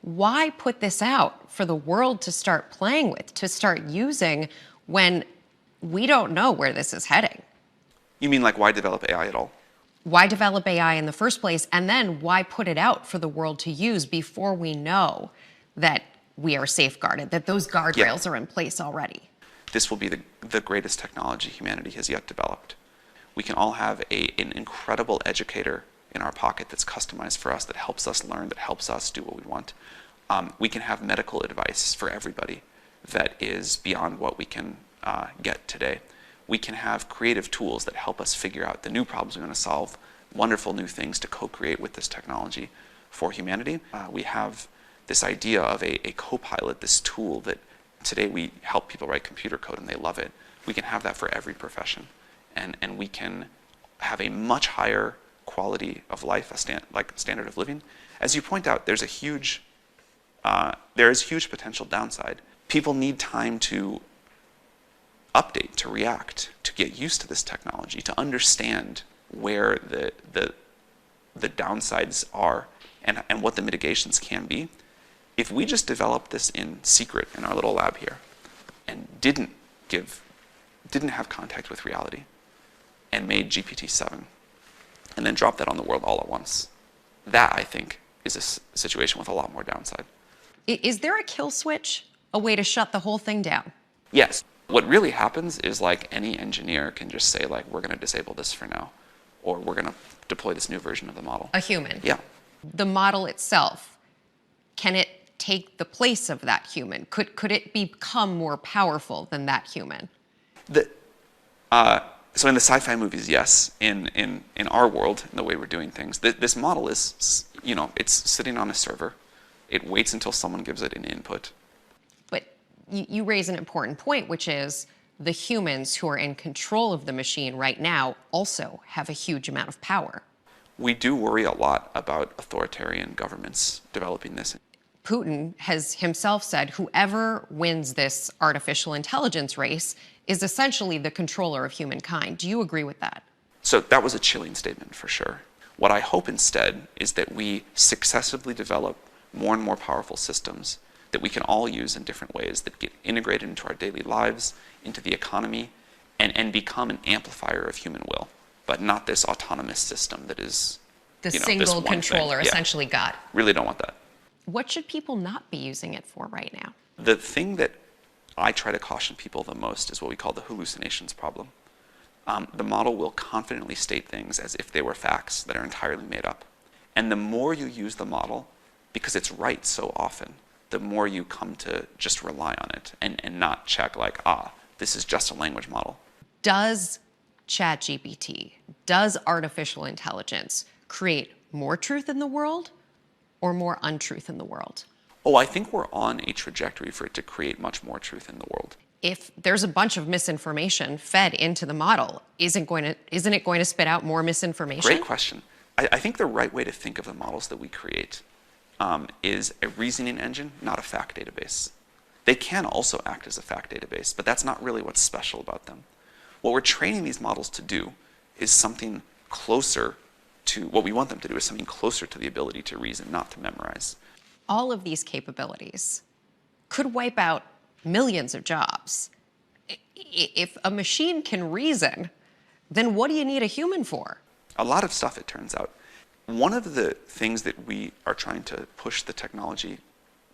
why put this out for the world to start playing with, to start using, when we don't know where this is heading? You mean like why develop AI at all? Why develop AI in the first place? And then why put it out for the world to use before we know that we are safeguarded, that those guardrails are in place already? This will be the greatest technology humanity has yet developed. We can all have an incredible educator in our pocket that's customized for us, that helps us learn, that helps us do what we want. We can have medical advice for everybody that is beyond what we can get today. We can have creative tools that help us figure out the new problems we want to solve, wonderful new things to co-create with this technology for humanity. We have this idea of a co-pilot, this tool that today we help people write computer code and they love it. We can have that for every profession. And we can have a much higher quality of life, standard of living. As you point out, there is huge potential downside. People need time to update, to react, to get used to this technology, to understand where the downsides are and what the mitigations can be. If we just developed this in secret in our little lab here and didn't have contact with reality and made GPT-7 and then dropped that on the world all at once, that, I think, is a situation with a lot more downside. Is there a kill switch, a way to shut the whole thing down? Yes. What really happens is, like, any engineer can just say, like, we're going to disable this for now, or we're going to deploy this new version of the model. A human? Yeah. The model itself, can it take the place of that human? Could it become more powerful than that human? So in the sci-fi movies, yes. In our world, in the way we're doing things, this model is, it's sitting on a server. It waits until someone gives it an input. But you raise an important point, which is the humans who are in control of the machine right now also have a huge amount of power. We do worry a lot about authoritarian governments developing this. Putin has himself said whoever wins this artificial intelligence race is essentially the controller of humankind. Do you agree with that? So that was a chilling statement, for sure. What I hope instead is that we successively develop more and more powerful systems that we can all use in different ways, that get integrated into our daily lives, into the economy, and become an amplifier of human will, but not this autonomous system that is the single controller, essentially God. Really don't want that. What should people not be using it for right now? The thing that I try to caution people the most is what we call the hallucinations problem. The model will confidently state things as if they were facts that are entirely made up. And the more you use the model, because it's right so often, the more you come to just rely on it and not check like, this is just a language model. Does ChatGPT, does artificial intelligence create more truth in the world or more untruth in the world? Oh, I think we're on a trajectory for it to create much more truth in the world. If there's a bunch of misinformation fed into the model, isn't it going to spit out more misinformation? Great question. I think the right way to think of the models that we create is a reasoning engine, not a fact database. They can also act as a fact database, but that's not really what's special about them. What we're training these models to do is something closer to what we want them to do, is something closer to the ability to reason, not to memorize. All of these capabilities could wipe out millions of jobs. If a machine can reason, then what do you need a human for? A lot of stuff, it turns out. One of the things that we are trying to push the technology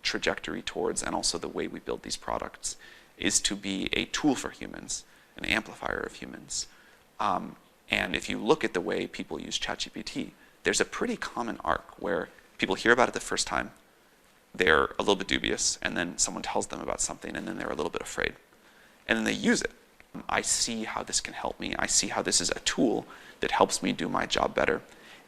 trajectory towards, and also the way we build these products, is to be a tool for humans, an amplifier of humans. And if you look at the way people use ChatGPT, there's a pretty common arc where people hear about it the first time, they're a little bit dubious, and then someone tells them about something, and then they're a little bit afraid. And then they use it. I see how this can help me. I see how this is a tool that helps me do my job better.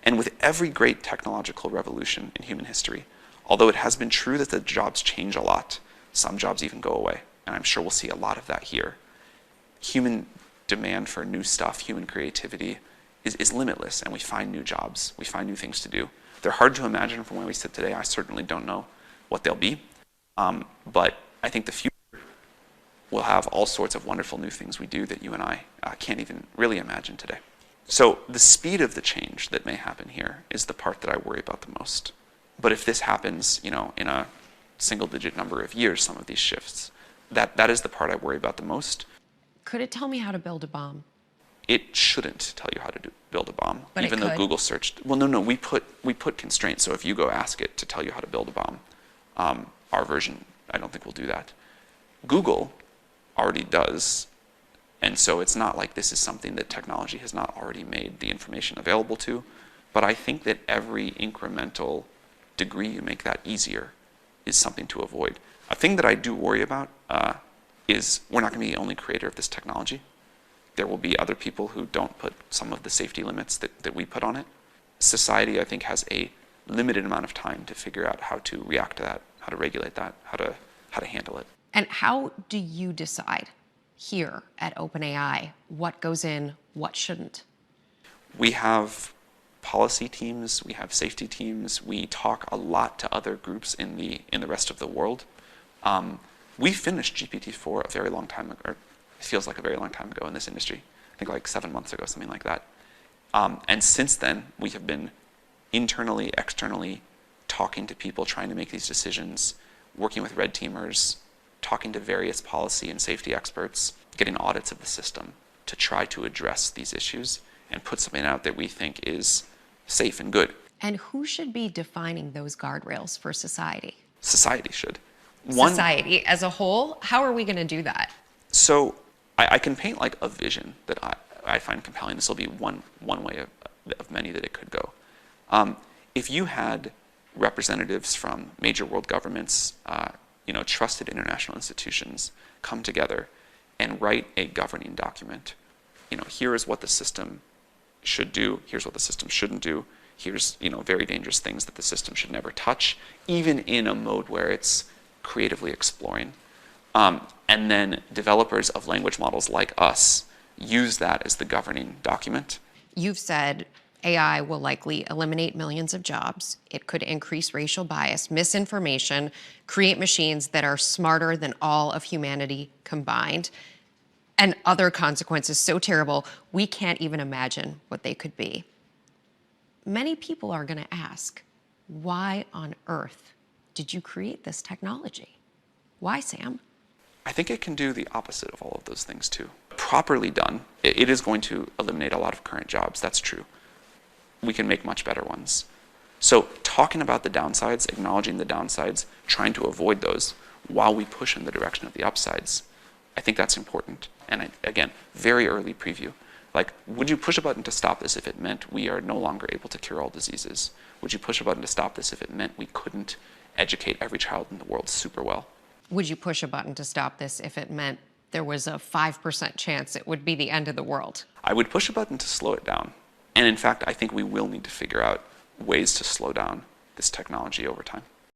And with every great technological revolution in human history, although it has been true that the jobs change a lot, some jobs even go away, and I'm sure we'll see a lot of that here, human demand for new stuff, human creativity is limitless, and we find new jobs, we find new things to do. They're hard to imagine from where we sit today. I certainly don't know what they'll be, but I think the future will have all sorts of wonderful new things we do that you and I can't even really imagine today. So the speed of the change that may happen here is the part that I worry about the most. But if this happens, in a single-digit number of years, some of these shifts, that is the part I worry about the most. Could it tell me how to build a bomb? It shouldn't tell you how to build a bomb, But even it though could. Google searched. Well, no, we put constraints. So if you go ask it to tell you how to build a bomb, our version, I don't think will do that. Google already does, and so it's not like this is something that technology has not already made the information available to. But I think that every incremental degree you make that easier is something to avoid. A thing that I do worry about is we're not going to be the only creator of this technology. There will be other people who don't put some of the safety limits that we put on it. Society, I think, has a limited amount of time to figure out how to react to that, how to regulate that, how to handle it. And how do you decide here at OpenAI what goes in, what shouldn't? We have policy teams, we have safety teams, we talk a lot to other groups in the rest of the world. We finished GPT-4 a very long time ago, or it feels like a very long time ago in this industry. I think like 7 months ago, something like that. And since then, we have been internally, externally talking to people, trying to make these decisions, working with red teamers, talking to various policy and safety experts, getting audits of the system to try to address these issues and put something out that we think is safe and good. And who should be defining those guardrails for society? Society should. Society as a whole? How are we going to do that? So I can paint like a vision that I find compelling. This will be one way of many that it could go. If you had representatives from major world governments, trusted international institutions come together and write a governing document. Here is what the system should do. Here's what the system shouldn't do. Here's very dangerous things that the system should never touch, even in a mode where it's creatively exploring. And then developers of language models like us use that as the governing document. You've said AI will likely eliminate millions of jobs. It could increase racial bias, misinformation, create machines that are smarter than all of humanity combined, and other consequences so terrible we can't even imagine what they could be. Many people are going to ask, why on earth did you create this technology? Why, Sam? I think it can do the opposite of all of those things too. Properly done, it is going to eliminate a lot of current jobs, that's true. We can make much better ones. So talking about the downsides, acknowledging the downsides, trying to avoid those while we push in the direction of the upsides, I think that's important. And again, very early preview. Like, would you push a button to stop this if it meant we are no longer able to cure all diseases? Would you push a button to stop this if it meant we couldn't educate every child in the world super well? Would you push a button to stop this if it meant there was a 5% chance it would be the end of the world? I would push a button to slow it down. And in fact, I think we will need to figure out ways to slow down this technology over time.